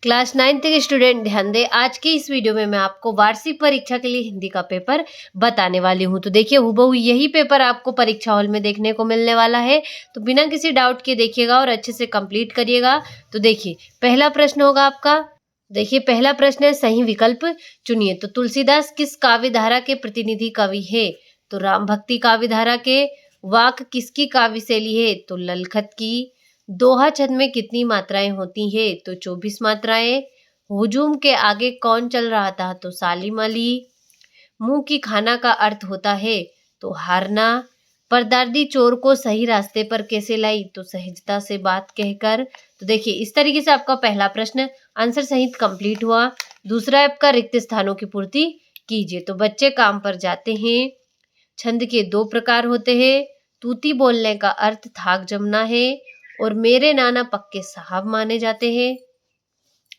Class 9th के student ध्यान दें। आज की इस वीडियो में मैं आपको वार्षिक परीक्षा के लिए हिंदी का पेपर बताने वाली हूं। तो देखिए हूबहू यही पेपर आपको परीक्षा हॉल में देखने को मिलने वाला है। तो बिना किसी डाउट के देखिएगा और अच्छे से कंप्लीट करिएगा। तो देखिए पहला प्रश्न होगा आपका। देखिए पहला प्रश्न है, सही विकल्प चुनिए। तो तुलसीदास किस काव्य धारा के प्रतिनिधि कवि है? तो राम भक्ति काव्य धारा के। वाक किसकी काव्य शैली है? तो ललखत की। दोहा छंद में कितनी मात्राएं होती है? तो 24 मात्राएं। हुजूम के आगे कौन चल रहा था? तो सालिम अली। मुंह की खाना का अर्थ होता है? तो हारना। परदादी चोर को सही रास्ते पर कैसे लाई? तो सहजता से बात कहकर। तो देखिए इस तरीके से आपका पहला प्रश्न आंसर सहित कंप्लीट हुआ। दूसरा है आपका, रिक्त स्थानों की पूर्ति कीजिए। तो बच्चे काम पर जाते हैं। छंद के दो प्रकार होते हैं। तूती बोलने का अर्थ थाक जमना है और मेरे नाना पक्के साहब माने जाते हैं।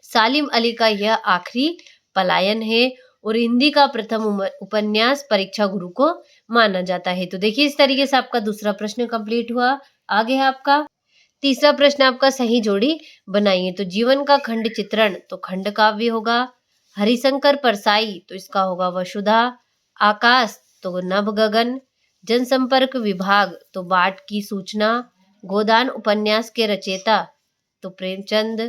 सालिम अली का यह आखिरी पलायन है और हिंदी का प्रथम उपन्यास परीक्षा गुरु को माना जाता है। तो देखिए इस तरीके से आपका दूसरा प्रश्न कंप्लीट हुआ। आगे है आपका तीसरा प्रश्न, आपका सही जोड़ी बनाइए। तो जीवन का खंड चित्रण, तो खंड काव्य होगा। हरिशंकर परसाई, तो इसका होगा वसुधा। आकाश, तो नभ गगन। जनसंपर्क विभाग, तो बाट की सूचना। गोदान उपन्यास के रचयिता, तो प्रेमचंद।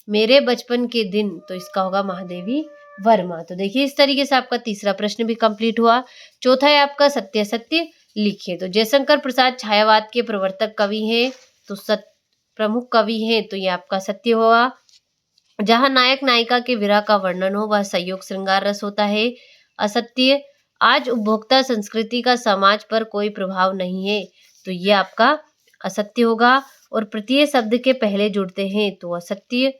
मेरे बचपन के दिन, तो इसका होगा महादेवी वर्मा। तो देखिए इस तरीके से आपका तीसरा प्रश्न भी कंप्लीट हुआ। चौथा है आपका, सत्य सत्य लिखिए। तो जयशंकर प्रसाद छायावाद के प्रवर्तक कवि हैं, तो प्रमुख कवि हैं, तो ये आपका सत्य हुआ। जहां नायक नायिका के विरह का वर्णन हो वह संयोग श्रृंगार रस होता है, असत्य। आज उपभोक्ता संस्कृति का समाज पर कोई प्रभाव नहीं है, तो ये आपका असत्य होगा। और प्रत्यय शब्द के पहले जुड़ते हैं, तो असत्य।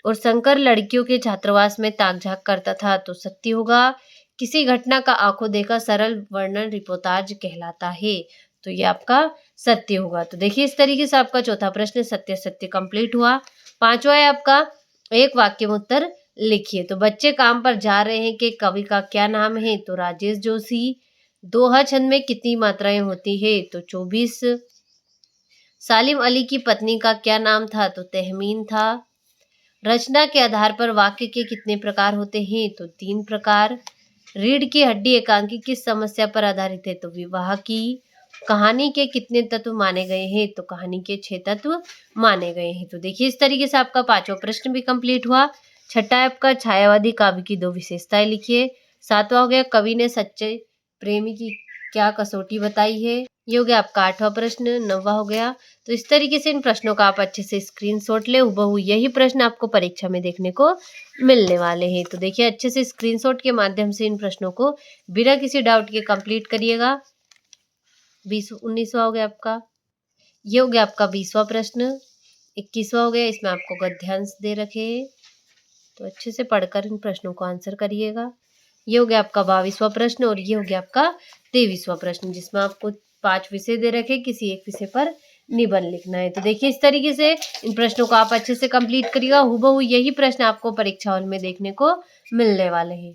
और शंकर लड़कियों के छात्रावास में ताक झाक करता था, तो सत्य होगा। किसी घटना का आंखों देखा सरल वर्णन रिपोर्टाज कहलाता है, तो ये आपका सत्य होगा। तो देखिए इस तरीके से आपका चौथा प्रश्न सत्य सत्य कंप्लीट हुआ। पांचवा है आपका, एक वाक्य में उत्तर लिखिए। तो बच्चे काम पर जा रहे हैं कि कवि का क्या नाम है? तो राजेश जोशी। दोहा छंद में कितनी मात्राएं होती है? तो 24। सालिम अली की पत्नी का क्या नाम था? तो तहमीन था। रचना के आधार पर वाक्य के कितने प्रकार होते हैं? तो 3 प्रकार। रीढ़ की हड्डी एकांकी किस समस्या पर आधारित है? तो विवाह की। कहानी के कितने तत्व माने गए हैं? तो कहानी के 6 तत्व माने गए हैं। तो देखिए इस तरीके से आपका पांचवा प्रश्न भी कंप्लीट हुआ। छठा है आपका, छायावादी काव्य की 2 विशेषताएं लिखिए। सातवां हो गया, कवि ने सच्चे प्रेमी की क्या कसौटी बताई है? ये हो गया आपका आठवां प्रश्न। नौवां हो गया। तो इस तरीके से इन प्रश्नों का आप अच्छे से स्क्रीनशॉट ले। हूबहू यही प्रश्न आपको परीक्षा में देखने को मिलने वाले हैं। तो देखिए अच्छे से स्क्रीनशॉट के माध्यम से इन प्रश्नों को बिना किसी डाउट के कंप्लीट करिएगा। 19वां हो गया आपका। ये हो गया आपका 20वां प्रश्न। 21वां हो गया, इसमें आपको गद्यांश दे रखे हैं, तो अच्छे से पढ़कर इन प्रश्नों को आंसर करिएगा। ये हो गया आपका 22वां प्रश्न और ये हो गया आपका 23वां प्रश्न, जिसमें आपको 5 विषय दे रखे, किसी एक विषय पर निबंध लिखना है। तो देखिए इस तरीके से इन प्रश्नों को आप अच्छे से कंप्लीट करिएगा। हूबहू यही प्रश्न आपको परीक्षा हॉल में देखने को मिलने वाले हैं।